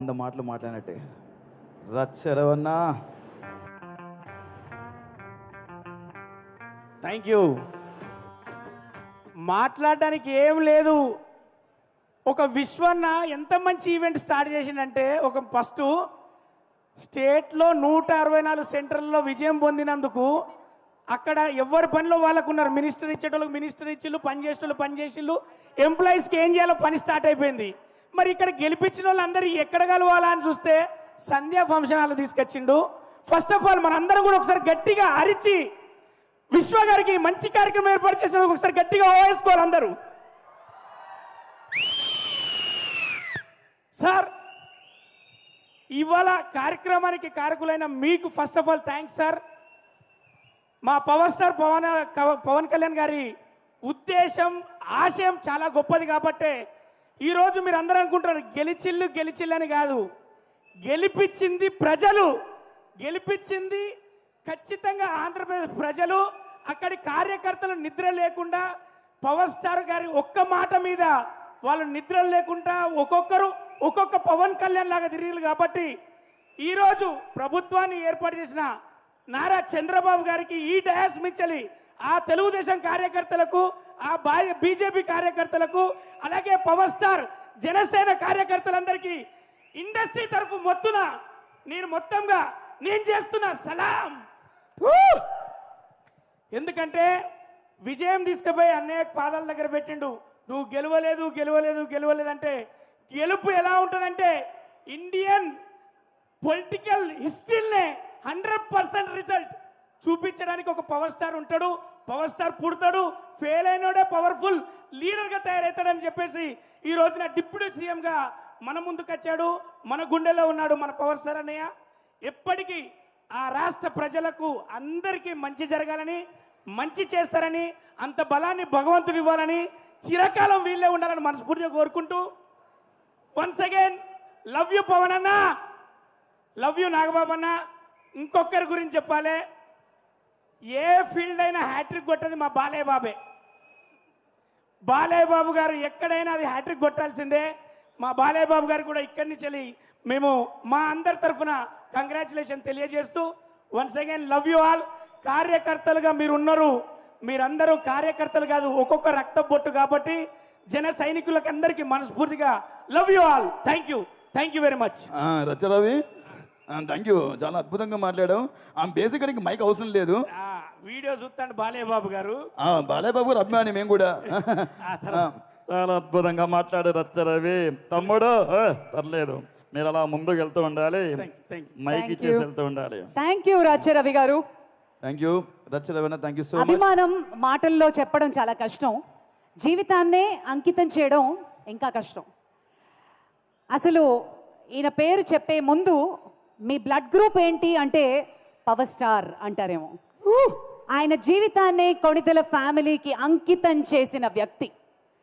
వంద మాటలు మాట్లాడినట్టే రచ్చరవన్నా. Thank you. మాట్లాడడానికి ఏం లేదు. ఒక విశ్వన్న ఎంత మంచి ఈవెంట్ స్టార్ట్ చేసిందంటే, ఒక ఫస్ట్ స్టేట్లో 164 సెంటర్లలో విజయం పొందినందుకు అక్కడ ఎవరి పనిలో వాళ్ళకు ఉన్నారు. మినిస్టర్ ఇచ్చేటోళ్ళకి మినిస్టర్ ఇచ్చిళ్ళు, పని చేసేటోళ్ళు పని చేసిళ్ళు, ఎంప్లాయీస్కి ఏం చేయాలో పని స్టార్ట్ అయిపోయింది. మరి ఇక్కడ గెలిపించిన వాళ్ళందరూ ఎక్కడ కలవాలా అని చూస్తే సంధ్యా ఫంక్షన్ హాల్ తీసుకొచ్చిండు. ఫస్ట్ ఆఫ్ ఆల్ మనందరం కూడా ఒకసారి గట్టిగా అరిచి విశ్వ గారికి మంచి కార్యక్రమం ఏర్పాటు చేసిన ఒకసారి గట్టిగా ఓవేసుకోవాలి అందరూ. సార్, ఇవాళ కార్యక్రమానికి కారకులైన మీకు first of all thanks sir. మా పవర్ స్టార్ పవన్ కళ్యాణ్ గారి ఉద్దేశం ఆశయం చాలా గొప్పది కాబట్టే ఈరోజు మీరు అందరూ అనుకుంటారు గెలిచిల్లు అని కాదు, గెలిపించింది ప్రజలు, గెలిపించింది ఖచ్చితంగా ఆంధ్రప్రదేశ్ ప్రజలు. అక్కడి కార్యకర్తలు నిద్ర లేకుండా పవర్ స్టార్ గారి ఒక్క మాట మీద వాళ్ళు నిద్ర లేకుండా ఒక్కొక్కరు ఒక్కొక్క పవన్ కళ్యాణ్ లాగా తిరిగారు. కాబట్టి ఈరోజు ప్రభుత్వాన్ని ఏర్పాటు చేసిన నారా చంద్రబాబు గారికి ఈ డయాస్ మించలి ఆ తెలుగుదేశం కార్యకర్తలకు, ఆ బీజేపీ కార్యకర్తలకు, అలాగే పవర్ స్టార్ జనసేన కార్యకర్తలందరికీ ఇండస్ట్రీ తరఫు మొత్తంగా నేను చేస్తున్న సలాం. ఎందుకంటే విజయం తీసుకుపోయి అన్నయ్య పాదాల దగ్గర పెట్టిండు. నువ్వు గెలవలేదు అంటే గెలుపు ఎలా ఉంటుందంటే ఇండియన్ పొలిటికల్ హిస్టరీనే 100% రిజల్ట్ చూపించడానికి ఒక పవర్ స్టార్ ఉంటాడు. పవర్ స్టార్ పుడతాడు, ఫెయిల్ అయినోడే పవర్ఫుల్ లీడర్గా తయారవుతాడని చెప్పేసి ఈ రోజున డిప్యూటీ సీఎంగా మన ముందుకు వచ్చాడు. మన గుండెలో ఉన్నాడు మన పవర్ స్టార్ అన్నయ్య. ఎప్పటికీ ఆ రాష్ట్ర ప్రజలకు అందరికీ మంచి జరగాలని, మంచి చేస్తారని, అంత బలాన్ని భగవంతుడు ఇవ్వాలని, చిరకాలం వీళ్ళే ఉండాలని మనస్ఫూర్తిగా కోరుకుంటూ once again love you Pavan అన్న, లవ్ యూ నాగబాబు అన్న. ఇంకొకరి గురించి చెప్పాలి, ఏ ఫీల్డ్ అయినా హ్యాట్రిక్ కొట్టేది మా బాలయ్య బాబే. బాలయ్య బాబు గారు ఎక్కడైనా అది హ్యాట్రిక్ కొట్టాల్సిందే. మా బాలయ్య బాబు గారు కూడా ఇక్కడి నుంచి వెళ్ళి మేము మా అందరి తరఫున కంగ్రాచులేషన్ తెలియజేస్తూ once again love you all. కార్యకర్తలుగా మీరు ఉన్నారు, మీరందరూ కార్యకర్తలు కాదు, ఒక్కొక్క రక్త బొట్టు. కాబట్టి జన సైనికులకు అందరికీ మనస్ఫూర్తిగా love you all. Thank you very much. Racha Ravi, thank you, చాలా అద్భుతంగా మాట్లాడావు. ఆ బేసిక్ మైక్ అవసరం లేదు. వీడియో చూస్తాడు బాలయ్య బాబు గారు. బాలయ్య బాబు గారు అభిమాని మేము కూడా. చాలా అద్భుతంగా మాట్లాడు రచ్చరవి. తమ్ముడు పర్లేదు, మీరు అలా ముందుకు వెళ్తూ ఉండాలి, మైక్ ఇచ్చేసి వెళ్తూ ఉండాలి. థ్యాంక్ యూ రచ్చరవి గారు. Thank you Racha Ravi, thank you so much. అభిమానం మాటల్లో చెప్పడం చాలా కష్టం, జీవితాన్నే అంకితం చేయడం ఇంకా కష్టం. అసలు ఈయన పేరు చెప్పే ముందు మీ బ్లడ్ గ్రూప్ ఏంటి అంటే పవర్ స్టార్ అంటారేమో. ఆయన జీవితాన్ని కొణిదెల ఫ్యామిలీకి అంకితం చేసిన వ్యక్తి.